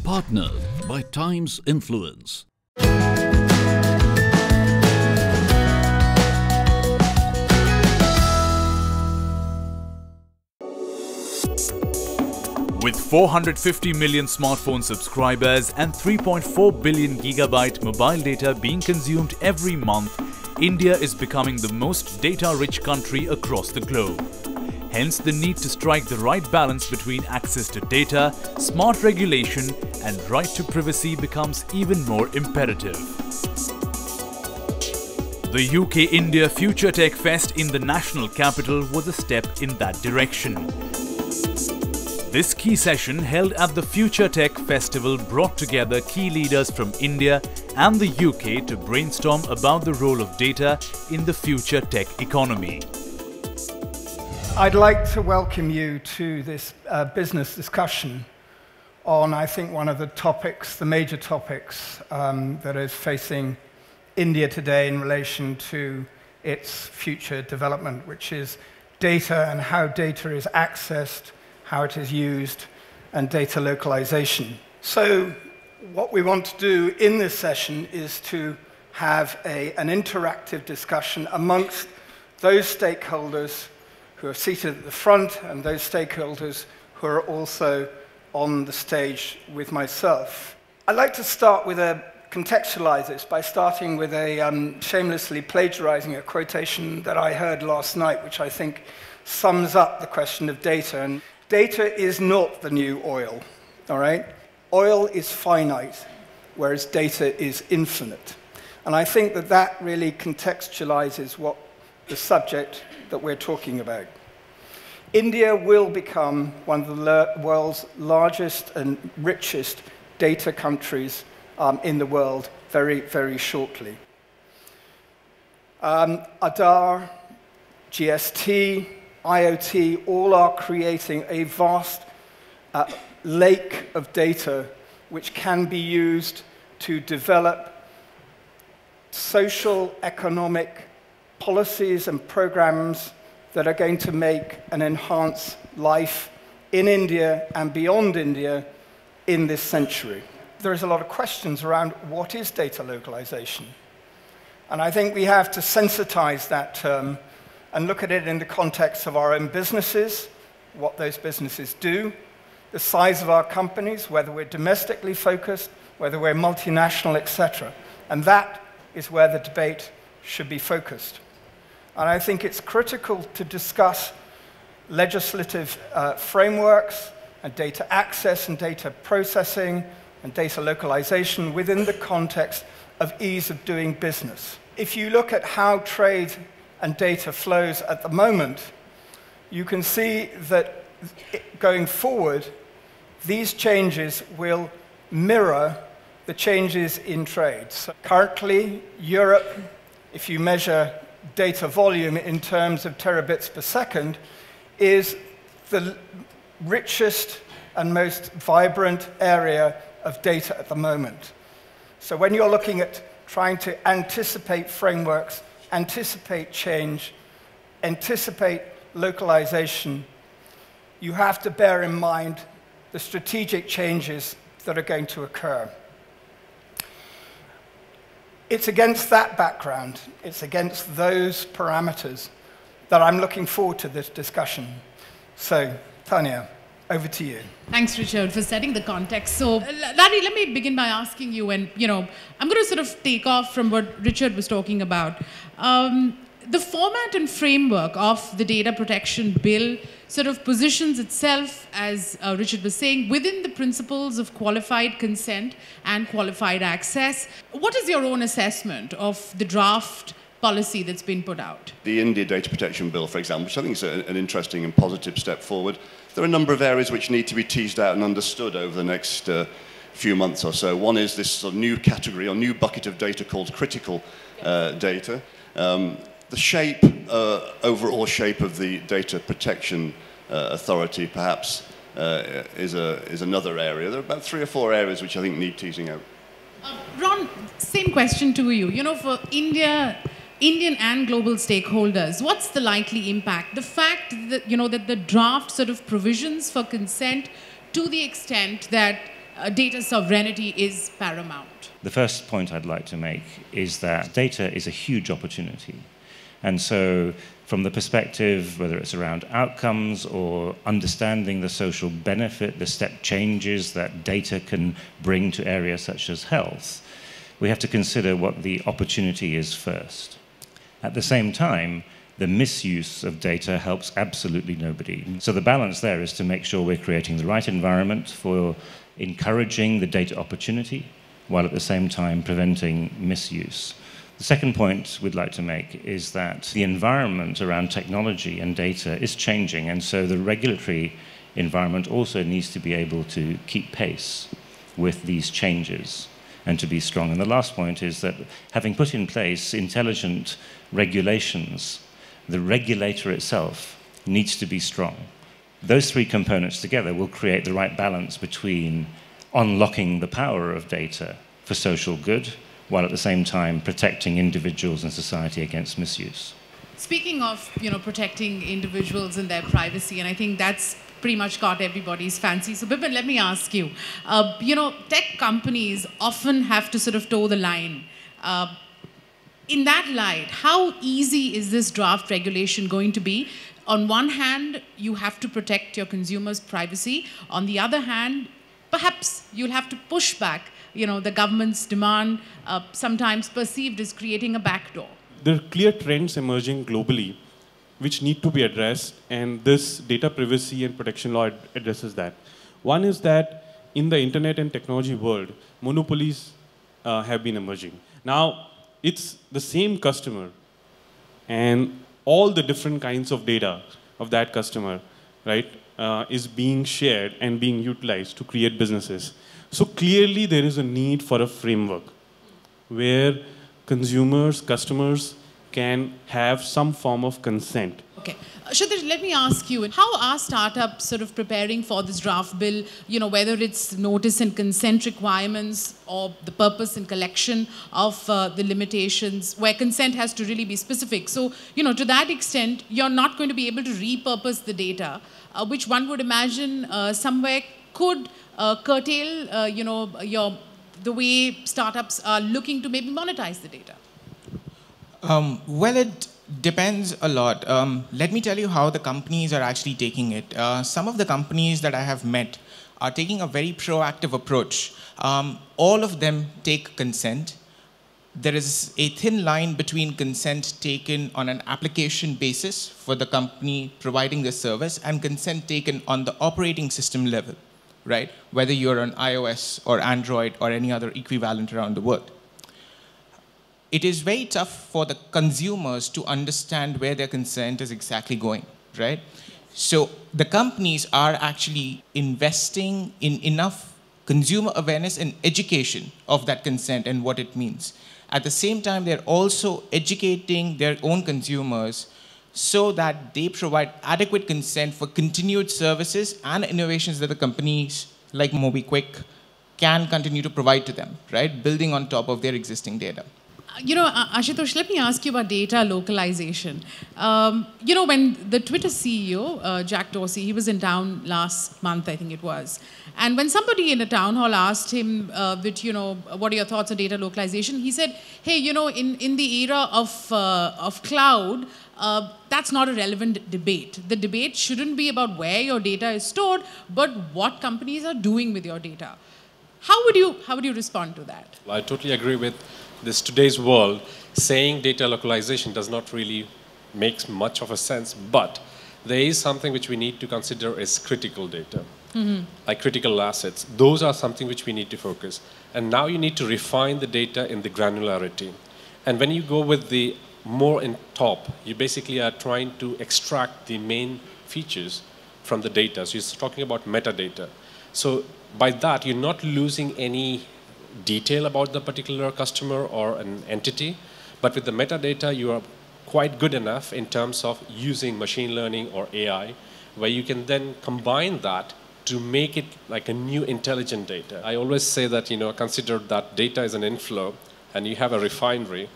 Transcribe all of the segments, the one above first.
Partnered by Times Influence. With 450 million smartphone subscribers and 3.4 billion gigabyte mobile data being consumed every month, India is becoming the most data-rich country across the globe. Hence, the need to strike the right balance between access to data, smart regulation, and right to privacy becomes even more imperative. The UK-India FutureTech Fest in the national capital was a step in that direction. This key session held at the FutureTech Festival brought together key leaders from India and the UK to brainstorm about the role of data in the future tech economy. I'd like to welcome you to this business discussion on, I think, one of the topics, the major topics that is facing India today in relation to its future development, which is data and how data is accessed, how it is used, and data localization. So what we want to do in this session is to have an interactive discussion amongst those stakeholders who are seated at the front and those stakeholders who are also on the stage with myself. I'd like to start with contextualize this by starting with shamelessly plagiarizing a quotation that I heard last night, which I think sums up the question of data. And data is not the new oil, all right? Oil is finite, whereas data is infinite. And I think that that really contextualizes what the subject that we're talking about. India will become one of the world's largest and richest data countries in the world very, very shortly. Aadhaar, GST, IoT, all are creating a vast lake of data which can be used to develop social, economic policies and programs that are going to make and enhance life in India and beyond India in this century. There is a lot of questions around what is data localization. And I think we have to sensitize that term and look at it in the context of our own businesses, what those businesses do, the size of our companies, whether we're domestically focused, whether we're multinational, etc. And that is where the debate should be focused. And I think it's critical to discuss legislative frameworks and data access and data processing and data localization within the context of ease of doing business. If you look at how trade and data flows at the moment, you can see that going forward, these changes will mirror the changes in trade. So currently, Europe, if you measure data volume in terms of terabits per second, is the richest and most vibrant area of data at the moment. So when you're looking at trying to anticipate frameworks, anticipate change, anticipate localization, you have to bear in mind the strategic changes that are going to occur. It's against that background, it's against those parameters that I'm looking forward to this discussion. So, Tanya, over to you. Thanks, Richard, for setting the context. So, Larry, let me begin by asking you, and I'm going to sort of take off from what Richard was talking about. The format and framework of the data protection bill sort of positions itself, as Richard was saying, within the principles of qualified consent and qualified access. What is your own assessment of the draft policy that's been put out? The India Data Protection Bill, for example, which I think is an interesting and positive step forward. There are a number of areas which need to be teased out and understood over the next few months or so. One is this sort of new category or new bucket of data called critical data. The shape, overall shape of the data protection authority perhaps is another area. There are about 3 or 4 areas which I think need teasing out. Ron, same question to you. For Indian and global stakeholders, what's the likely impact? The fact that, that the draft sort of provisions for consent, to the extent that data sovereignty is paramount. The first point I'd like to make is that data is a huge opportunity. And so from the perspective, whether it's around outcomes or understanding the social benefit, the step changes that data can bring to areas such as health, we have to consider what the opportunity is first. At the same time, the misuse of data helps absolutely nobody. So the balance there is to make sure we're creating the right environment for encouraging the data opportunity, while at the same time preventing misuse. The second point we'd like to make is that the environment around technology and data is changing, and so the regulatory environment also needs to be able to keep pace with these changes and to be strong. And the last point is that having put in place intelligent regulations, the regulator itself needs to be strong. Those three components together will create the right balance between unlocking the power of data for social good, while at the same time protecting individuals and society against misuse. Speaking of, protecting individuals and their privacy, and I think that's pretty much caught everybody's fancy. So, Bipin, let me ask you, tech companies often have to sort of toe the line. In that light, how easy is this draft regulation going to be? On one hand, you have to protect your consumers' privacy. On the other hand, perhaps you'll have to push back the government's demand, sometimes perceived as creating a backdoor. There are clear trends emerging globally which need to be addressed, and this data privacy and protection law addresses that. One is that in the internet and technology world, monopolies have been emerging. Now, it's the same customer and all the different kinds of data of that customer, right, is being shared and being utilized to create businesses. So clearly there is a need for a framework where consumers, customers can have some form of consent. Okay. Kshitij, let me ask you, how are startups sort of preparing for this draft bill, whether it's notice and consent requirements or the purpose and collection of the limitations, where consent has to really be specific. So, to that extent, you're not going to be able to repurpose the data, which one would imagine somewhere could curtail, the way startups are looking to maybe monetize the data. Well, it depends a lot. Let me tell you how the companies are actually taking it. Some of the companies that I have met are taking a very proactive approach. All of them take consent. There is a thin line between consent taken on an application basis for the company providing the service and consent taken on the operating system level, right? Whether you're on iOS or Android or any other equivalent around the world. It is very tough for the consumers to understand where their consent is exactly going, right? So the companies are actually investing in enough consumer awareness and education of that consent and what it means. At the same time, they're also educating their own consumers so that they provide adequate consent for continued services and innovations that the companies like MobiKwik can continue to provide to them, right? Building on top of their existing data. Ashutosh, let me ask you about data localization. When the Twitter CEO, Jack Dorsey, he was in town last month, I think it was. And when somebody in a town hall asked him what are your thoughts on data localization, he said, hey, in the era of cloud, that's not a relevant debate. The debate shouldn't be about where your data is stored, but what companies are doing with your data. How would you respond to that? I totally agree with this today's world. Saying data localization does not really make much of a sense, but there is something which we need to consider is critical data, like critical assets. Those are something which we need to focus. And now you need to refine the data in the granularity. And when you go with the more in top, you basically are trying to extract the main features from the data. So you're talking about metadata. So by that, you're not losing any detail about the particular customer or an entity, but with the metadata, you are quite good enough in terms of using machine learning or AI, where you can then combine that to make it like a new intelligent data. I always say that, consider that data is an inflow and you have a refinery.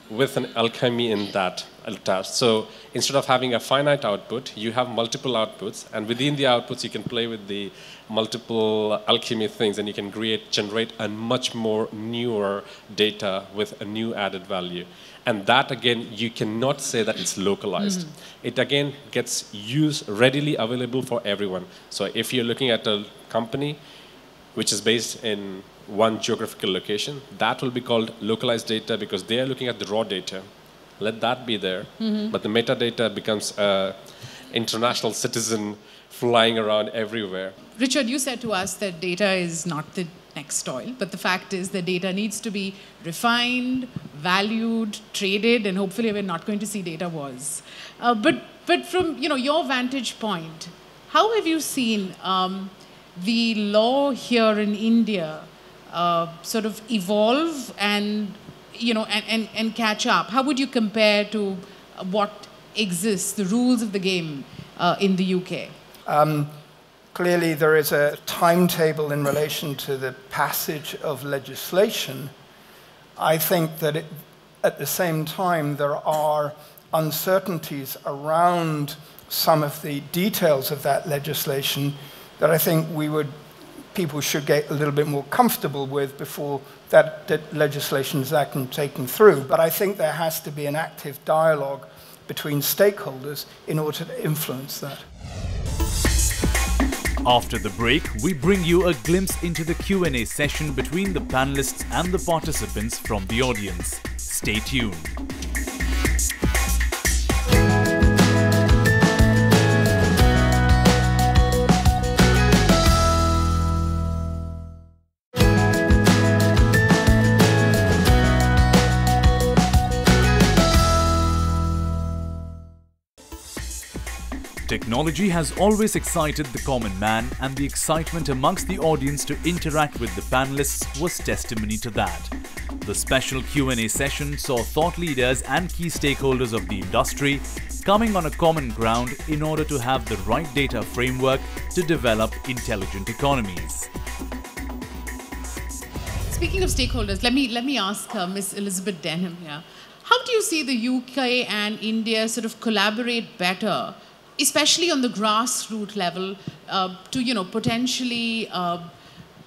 with an alchemy in that attached. So instead of having a finite output, you have multiple outputs, and within the outputs you can play with the multiple alchemy things, and you can generate a much more newer data with a new added value. And that, again, you cannot say that it's localized. It, again, gets used, readily available for everyone. So if you're looking at a company which is based in one geographical location, that will be called localized data because they are looking at the raw data. Let that be there. But the metadata becomes an international citizen flying around everywhere. Richard, you said to us that data is not the next oil, but the fact is that data needs to be refined, valued, traded, and hopefully we're not going to see data wars. But from your vantage point, how have you seen the law here in India sort of evolve and catch up? How would you compare to what exists, the rules of the game in the UK? Clearly, there is a timetable in relation to the passage of legislation. I think that at the same time, there are uncertainties around some of the details of that legislation that I think people should get a little bit more comfortable with before that legislation is actually taken through. But I think there has to be an active dialogue between stakeholders in order to influence that. After the break, we bring you a glimpse into the Q&A session between the panelists and the participants from the audience. Stay tuned. Technology has always excited the common man, and the excitement amongst the audience to interact with the panelists was testimony to that. The special Q&A session saw thought leaders and key stakeholders of the industry coming on a common ground in order to have the right data framework to develop intelligent economies. Speaking of stakeholders, let me ask Ms. Elizabeth Denham here. How do you see the UK and India sort of collaborate better, especially on the grassroots level, to potentially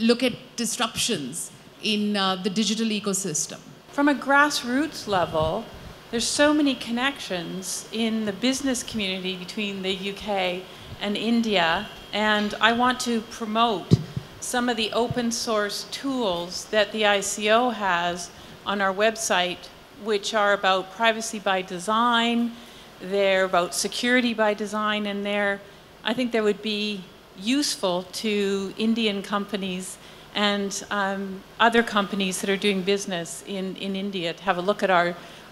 look at disruptions in the digital ecosystem? From a grassroots level, there's so many connections in the business community between the UK and India, and I want to promote some of the open source tools that the ICO has on our website, which are about privacy by design. They're about security by design, and I think they would be useful to Indian companies and other companies that are doing business in India to have a look at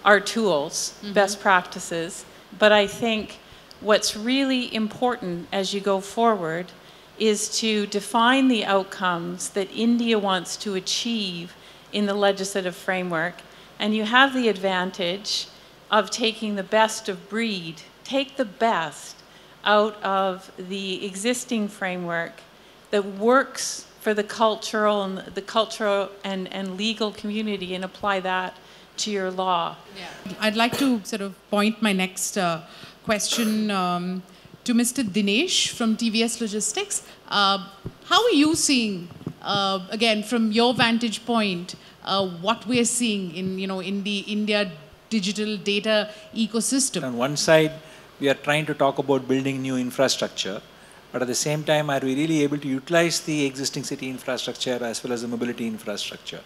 our tools, best practices. But I think what's really important as you go forward is to define the outcomes that India wants to achieve in the legislative framework. And you have the advantage of taking the best of breed, take the best out of the existing framework that works for the cultural and legal community and apply that to your law. Yeah. I'd like to sort of point my next question to Mr. Dinesh from TVS Logistics. How are you seeing, again, from your vantage point, what we're seeing in the India digital data ecosystem? On one side, we are trying to talk about building new infrastructure, but at the same time, are we really able to utilize the existing city infrastructure as well as the mobility infrastructure?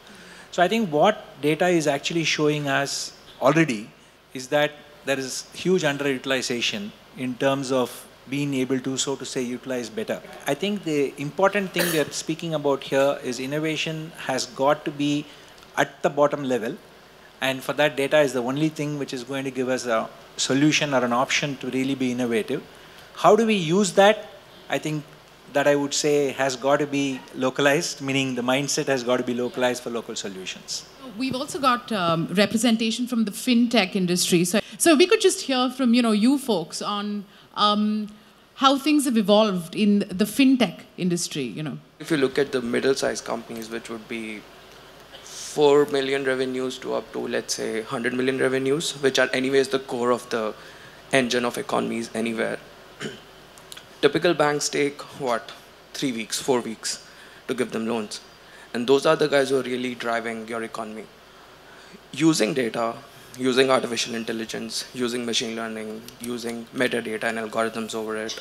So I think what data is actually showing us already is that there is huge underutilization in terms of being able to, so to say, utilize better. I think the important thing we are speaking about here is innovation has got to be at the bottom level. And for that, data is the only thing which is going to give us a solution or an option to really be innovative. How do we use that? I think that I would say has got to be localized, meaning the mindset has got to be localized for local solutions. We've also got representation from the fintech industry. So we could just hear from you folks on how things have evolved in the fintech industry. If you look at the middle-sized companies, which would be 4 million revenues to up to, let's say, 100 million revenues, which are anyways the core of the engine of economies anywhere. Typical banks take, what, 3 weeks, 4 weeks to give them loans. And those are the guys who are really driving your economy. Using data, using artificial intelligence, using machine learning, using metadata and algorithms over it,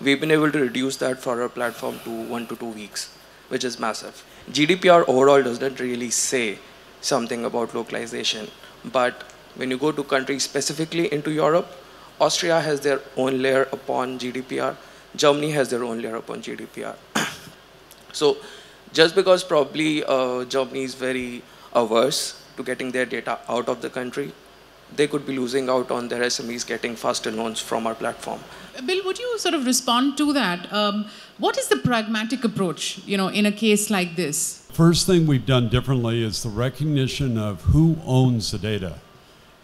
we've been able to reduce that for our platform to 1 to 2 weeks, which is massive. GDPR overall doesn't really say something about localization, but when you go to countries specifically into Europe, Austria has their own layer upon GDPR, Germany has their own layer upon GDPR. So just because probably Germany is very averse to getting their data out of the country, they could be losing out on their SMEs getting faster loans from our platform. Bill, would you sort of respond to that? What is the pragmatic approach, in a case like this? First thing we've done differently is the recognition of who owns the data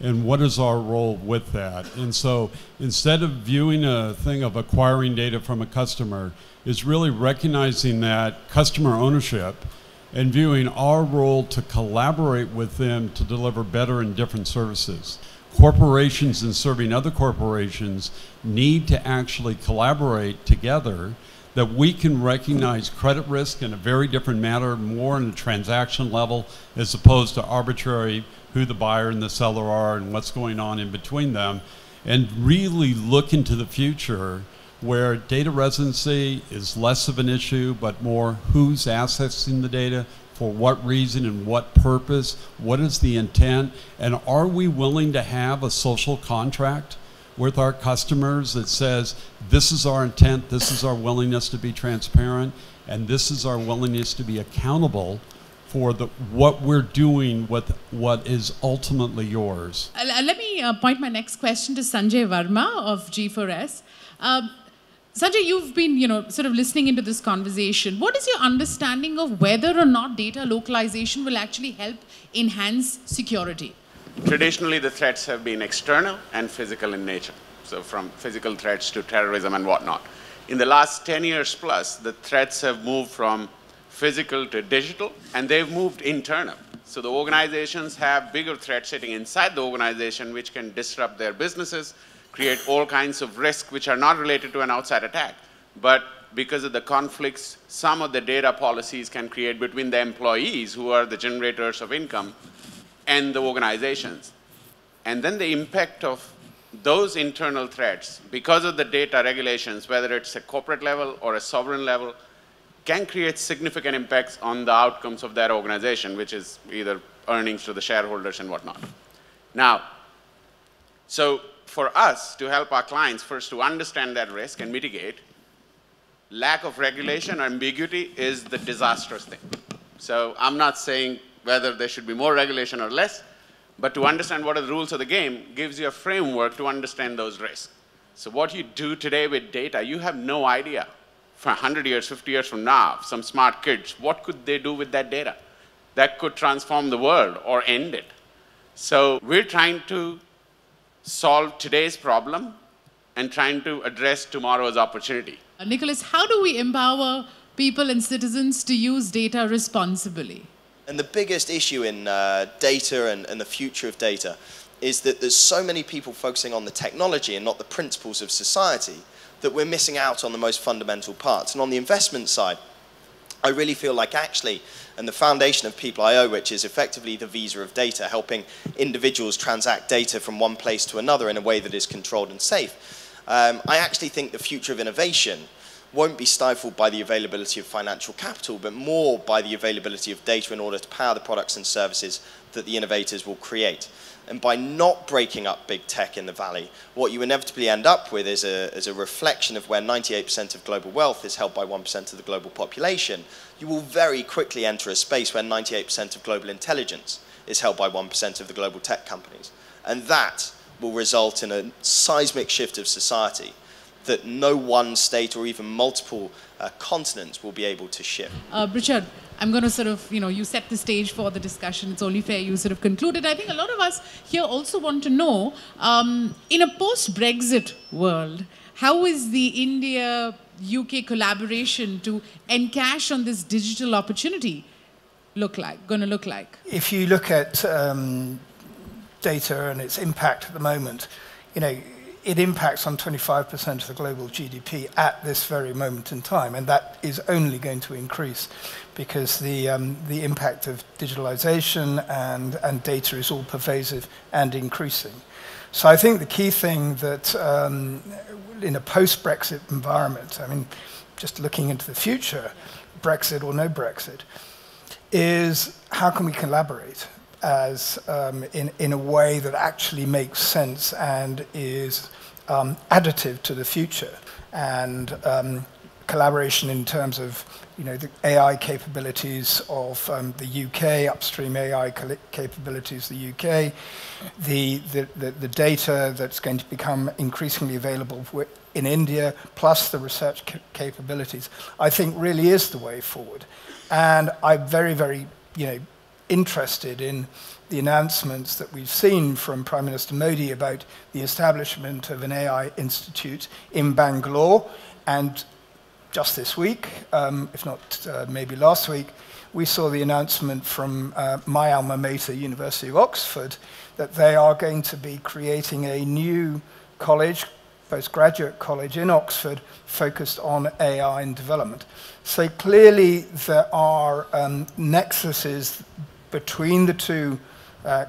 and what is our role with that. And so instead of viewing a thing of acquiring data from a customer, is really recognizing that customer ownership and viewing our role to collaborate with them to deliver better and different services. Corporations and serving other corporations need to actually collaborate together, that we can recognize credit risk in a very different manner, more on a transaction level, as opposed to arbitrary who the buyer and the seller are and what's going on in between them, and really look into the future where data residency is less of an issue, but more who's accessing the data, for what reason and what purpose, what is the intent, and are we willing to have a social contract with our customers that says, this is our intent, this is our willingness to be transparent, and this is our willingness to be accountable for what we're doing with what is ultimately yours. Let me point my next question to Sanjay Verma of G4S. Sanjay, you've been, sort of listening into this conversation. What is your understanding of whether or not data localization will actually help enhance security? Traditionally, the threats have been external and physical in nature. So from physical threats to terrorism and whatnot. In the last 10 years plus, the threats have moved from physical to digital, and they've moved internal. So the organizations have bigger threats sitting inside the organization which can disrupt their businesses, create all kinds of risk which are not related to an outside attack. But because of the conflicts, some of the data policies can create between the employees, who are the generators of income, and the organizations. And then the impact of those internal threats, because of the data regulations, whether it's a corporate level or a sovereign level, can create significant impacts on the outcomes of that organization, which is either earnings to the shareholders and whatnot. Now, so for us to help our clients first to understand that risk and mitigate, lack of regulation or ambiguity is the disastrous thing. So I'm not saying whether there should be more regulation or less, but to understand what are the rules of the game gives you a framework to understand those risks. So what you do today with data, you have no idea. For 100 years, 50 years from now, some smart kids, what could they do with that data? That could transform the world or end it. So we're trying to solve today's problem and trying to address tomorrow's opportunity. Nicholas, how do we empower people and citizens to use data responsibly? And the biggest issue in data and the future of data is that there's so many people focusing on the technology and not the principles of society that we're missing out on the most fundamental parts. And on the investment side, I really feel like actually, and the foundation of People.io, which is effectively the visa of data, helping individuals transact data from one place to another in a way that is controlled and safe. I actually think the future of innovation won't be stifled by the availability of financial capital, but more by the availability of data in order to power the products and services that the innovators will create. And by not breaking up big tech in the valley, what you inevitably end up with is a reflection of where 98% of global wealth is held by 1% of the global population. You will very quickly enter a space where 98% of global intelligence is held by 1% of the global tech companies. And that will result in a seismic shift of society that no one state or even multiple continents will be able to shift. Richard, I'm going to sort of, you set the stage for the discussion. It's only fair you sort of concluded. I think a lot of us here also want to know, in a post-Brexit world, how is the India-UK collaboration to encash on this digital opportunity? going to look like? If you look at data and its impact at the moment, it impacts on 25% of the global GDP at this very moment in time, and that is only going to increase because the impact of digitalization and data is all pervasive and increasing. So I think the key thing that in a post-Brexit environment, I mean, just looking into the future, Brexit or no Brexit, is how can we collaborate as in a way that actually makes sense and is additive to the future, and collaboration in terms of the AI capabilities of the UK, upstream AI capabilities of the UK, the data that's going to become increasingly available in India, plus the research capabilities, I think really is the way forward. And I'm very, very interested in the announcements that we've seen from Prime Minister Modi about the establishment of an AI institute in Bangalore. And just this week, if not maybe last week, we saw the announcement from my alma mater, University of Oxford, that they are going to be creating a new college, postgraduate college in Oxford, focused on AI and development. So clearly there are nexuses between the two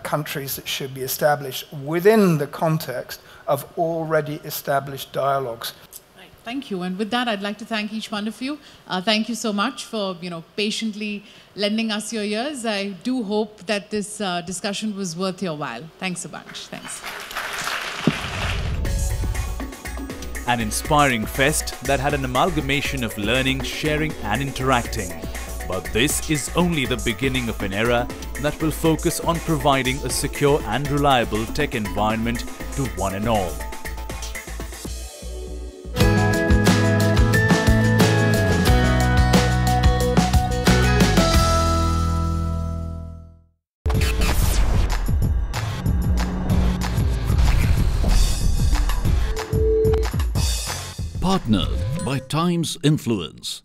countries that should be established within the context of already established dialogues. Right. Thank you. And with that, I'd like to thank each one of you. Thank you so much for patiently lending us your ears. I do hope that this discussion was worth your while. Thanks a bunch. Thanks. An inspiring fest that had an amalgamation of learning, sharing and interacting. But this is only the beginning of an era that will focus on providing a secure and reliable tech environment to one and all. Partnered by Times Influence.